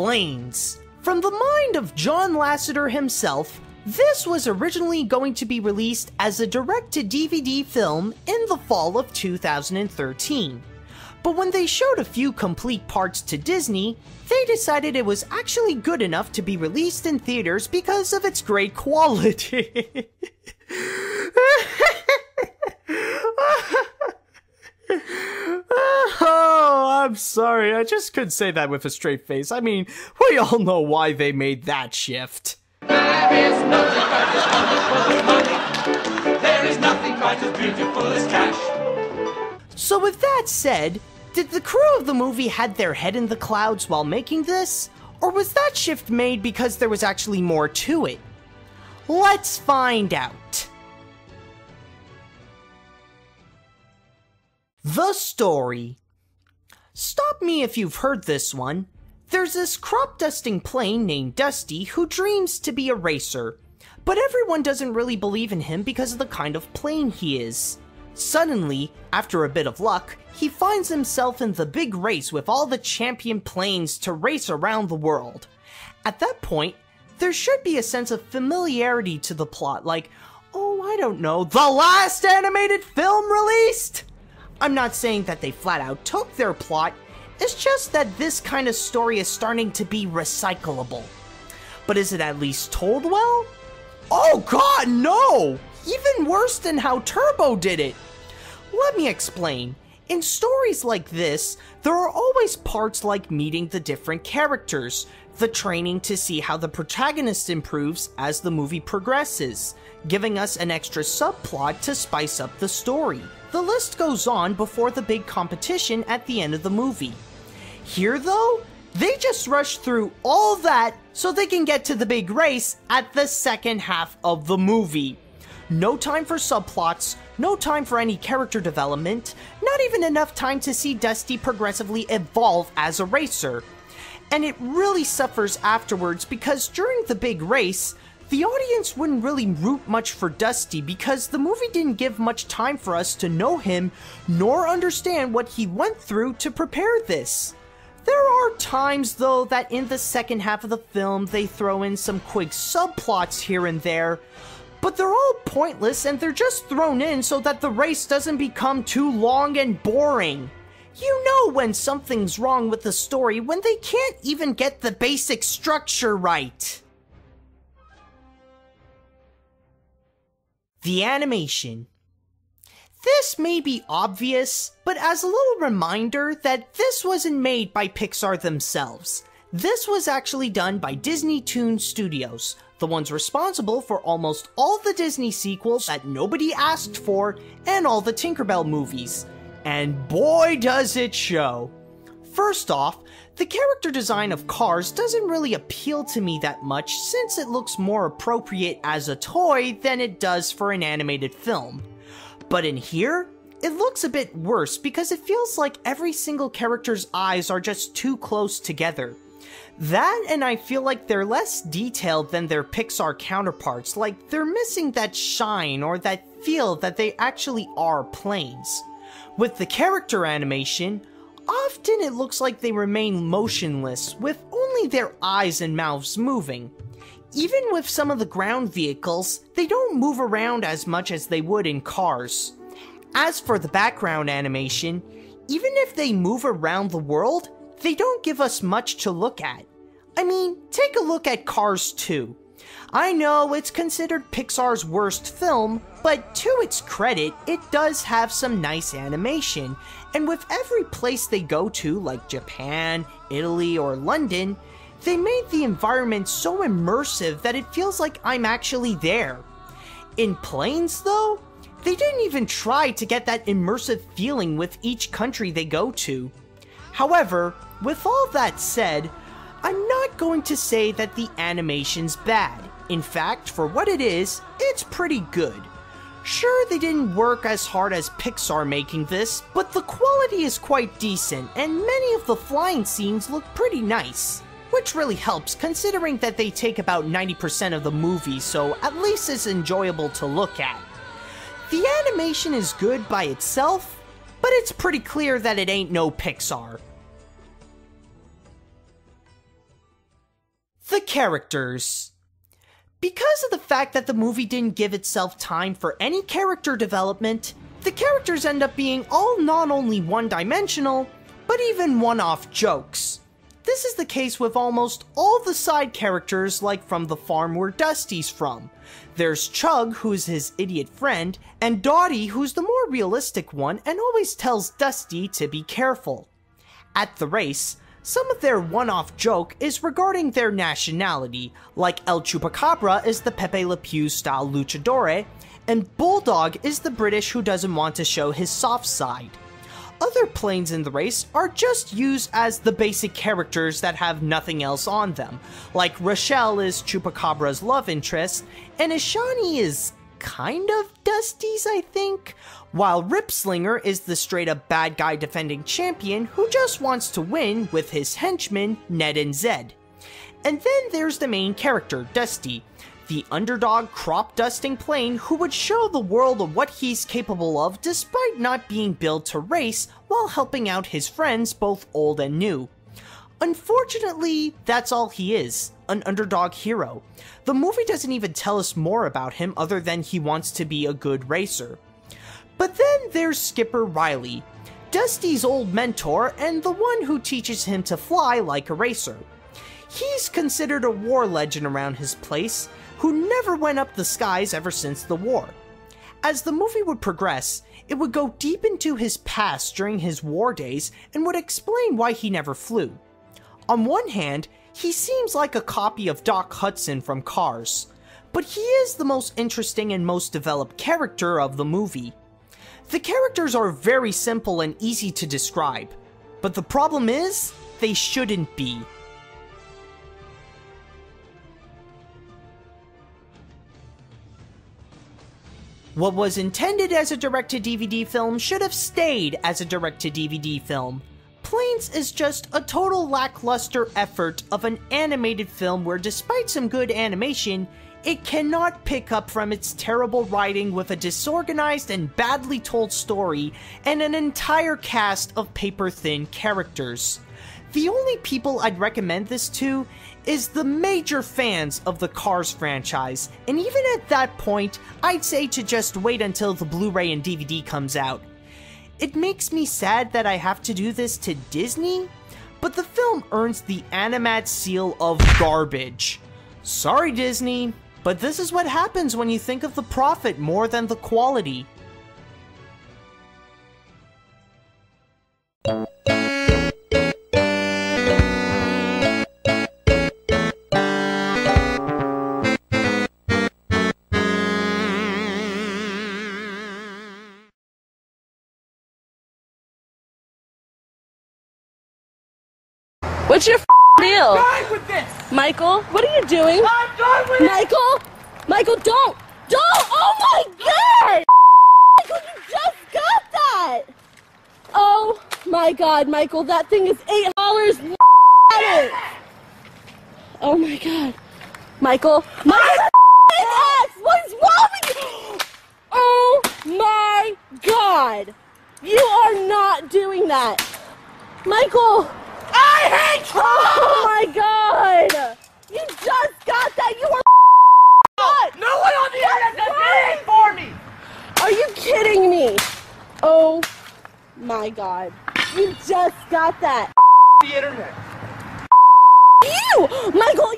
planes. From the mind of John Lasseter himself, this was originally going to be released as a direct-to-DVD film in the fall of 2013. But when they showed a few complete parts to Disney, they decided it was actually good enough to be released in theaters because of its great quality. Oh, I'm sorry, I just couldn't say that with a straight face. I mean, we all know why they made that shift. There is nothing quite as wonderful as money. There is nothing quite as beautiful as cash. So with that said, did the crew of the movie had their head in the clouds while making this? Or was that shift made because there was actually more to it? Let's find out. The story. Stop me if you've heard this one. There's this crop-dusting plane named Dusty who dreams to be a racer, but everyone doesn't really believe in him because of the kind of plane he is. Suddenly, after a bit of luck, he finds himself in the big race with all the champion planes to race around the world. At that point, there should be a sense of familiarity to the plot, like, oh, I don't know, the last animated film released? I'm not saying that they flat out took their plot, it's just that this kind of story is starting to be recyclable. But is it at least told well? Oh god, no! Even worse than how Turbo did it! Let me explain. In stories like this, there are always parts like meeting the different characters, the training to see how the protagonist improves as the movie progresses, giving us an extra subplot to spice up the story. The list goes on before the big competition at the end of the movie. Here though, they just rush through all that so they can get to the big race at the second half of the movie. No time for subplots, no time for any character development, not even enough time to see Dusty progressively evolve as a racer. And it really suffers afterwards because during the big race, the audience wouldn't really root much for Dusty because the movie didn't give much time for us to know him nor understand what he went through to prepare this. There are times though that in the second half of the film they throw in some quick subplots here and there, but they're all pointless and they're just thrown in so that the race doesn't become too long and boring. You know when something's wrong with the story when they can't even get the basic structure right. The animation. This may be obvious, but as a little reminder that this wasn't made by Pixar themselves. This was actually done by Disney Toon Studios, the ones responsible for almost all the Disney sequels that nobody asked for and all the Tinkerbell movies. And boy does it show. First off, the character design of Cars doesn't really appeal to me that much since it looks more appropriate as a toy than it does for an animated film. But in here, it looks a bit worse because it feels like every single character's eyes are just too close together. That and I feel like they're less detailed than their Pixar counterparts, like they're missing that shine or that feel that they actually are planes. With the character animation, often it looks like they remain motionless, with only their eyes and mouths moving. Even with some of the ground vehicles, they don't move around as much as they would in Cars. As for the background animation, even if they move around the world, they don't give us much to look at. I mean, take a look at Cars 2. I know it's considered Pixar's worst film, but to its credit, it does have some nice animation, and with every place they go to, like Japan, Italy, or London, they made the environment so immersive that it feels like I'm actually there. In Planes, though, they didn't even try to get that immersive feeling with each country they go to. However, with all that said, I'm not going to say that the animation's bad. In fact, for what it is, it's pretty good. Sure, they didn't work as hard as Pixar making this, but the quality is quite decent, and many of the flying scenes look pretty nice. Which really helps, considering that they take about 90% of the movie, so at least it's enjoyable to look at. The animation is good by itself, but it's pretty clear that it ain't no Pixar. characters. Because of the fact that the movie didn't give itself time for any character development, the characters end up being all not only one-dimensional, but even one-off jokes. This is the case with almost all the side characters, like from the farm where Dusty's from. There's Chug, who's his idiot friend, and Dottie, who's the more realistic one and always tells Dusty to be careful. At the race, some of their one-off joke is regarding their nationality, like El Chupacabra is the Pepe Le Pew style luchador, and Bulldog is the British who doesn't want to show his soft side. Other planes in the race are just used as the basic characters that have nothing else on them, like Rochelle is Chupacabra's love interest, and Ishani is kind of Dusty's, I think, while Ripslinger is the straight-up bad guy defending champion who just wants to win with his henchmen Ned and Zed. And then there's the main character, Dusty, the underdog crop-dusting plane who would show the world of what he's capable of despite not being built to race while helping out his friends both old and new. Unfortunately, that's all he is, an underdog hero. The movie doesn't even tell us more about him other than he wants to be a good racer. But then there's Skipper Riley, Dusty's old mentor and the one who teaches him to fly like a racer. He's considered a war legend around his place, who never went up the skies ever since the war. As the movie would progress, it would go deep into his past during his war days and would explain why he never flew. On one hand, he seems like a copy of Doc Hudson from Cars, but he is the most interesting and most developed character of the movie. The characters are very simple and easy to describe, but the problem is, they shouldn't be. What was intended as a direct-to-DVD film should have stayed as a direct-to-DVD film. Planes is just a total lackluster effort of an animated film where, despite some good animation, it cannot pick up from its terrible writing with a disorganized and badly told story and an entire cast of paper-thin characters. The only people I'd recommend this to is the major fans of the Cars franchise, and even at that point, I'd say to just wait until the Blu-ray and DVD comes out. It makes me sad that I have to do this to Disney, but the film earns the Animat seal of garbage. Sorry Disney, but this is what happens when you think of the profit more than the quality. What's your deal? I'm done with this! Michael, what are you doing? I'm done with it! Michael! Michael, don't! Don't! Oh my god! Michael, you just got that! Oh my god, Michael, that thing is $8. Oh my god. Michael! Michael! What is wrong with you? Oh my god! You are not doing that! Michael! I hate you! Oh my god! You just got that! You were No one on the internet does anything for me! Are you kidding me? Oh my god. You just got that! The internet. You! Michael,